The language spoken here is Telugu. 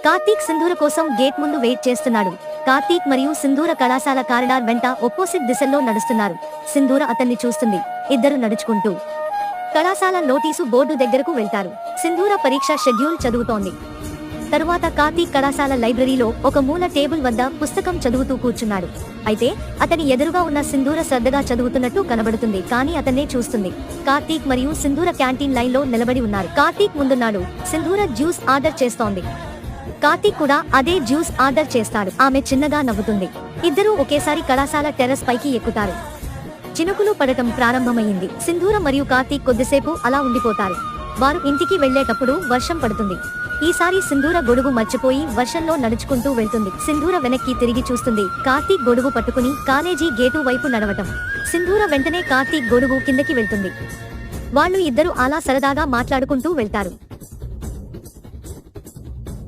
కార్తీక్ సింధూర కోసం గేట్ ముందు వెయిట్ చేస్తున్నాడు. కార్తీక్ మరియు సింధూర కళాశాల కారిడార్ వెంట ఒపోజిట్ దిశల్లో నడుస్తున్నారు. సింధూర అతన్ని చూస్తుంది. ఇద్దరు నడుచుకుంటూ కళాశాల నోటీసు బోర్డు దగ్గరకు వెళ్తారు. సింధూర పరీక్ష షెడ్యూల్ చదువుతోంది. తరువాత కార్తీక్ కళాశాల లైబ్రరీలో ఒక మూల టేబుల్ వద్ద పుస్తకం చదువుతూ కూర్చున్నాడు. అయితే అతని ఎదురుగా ఉన్న సింధూర శ్రద్ధగా చదువుతున్నట్టు కనబడుతుంది, కానీ అతన్నే చూస్తుంది. కార్తీక్ మరియు సింధూర క్యాంటీన్ లైన్ లో నిలబడి ఉన్నారు. కార్తీక్ ముందున్నాడు. సింధూర జ్యూస్ ఆర్డర్ చేస్తోంది. కార్తీక్ కూడా అదే జ్యూస్ ఆర్డర్ చేస్తాడు. ఆమె చిన్నగా నవ్వుతుంది. ఇద్దరూ ఒకేసారి కళాశాల టెర్రస్ పైకి ఎక్కుతారు. చినుకులు పడటం ప్రారంభమైంది. సింధూర మరియు కార్తీక్ కొద్దిసేపు అలా ఉండిపోతారు. వారు ఇంటికి వెళ్లేటప్పుడు వర్షం పడుతుంది. ఈసారి సింధూర గొడుగు మర్చిపోయి వర్షంలో నడుచుకుంటూ వెళ్తుంది. సింధూర వెనక్కి తిరిగి చూస్తుంది. కార్తీక్ గొడుగు పట్టుకుని కాలేజీ గేటు వైపు నడవటం. సింధూర వెంటనే కార్తీక్ గొడుగు కిందకి వెళ్తుంది. వాళ్ళు ఇద్దరు అలా సరదాగా మాట్లాడుకుంటూ వెళ్తారు.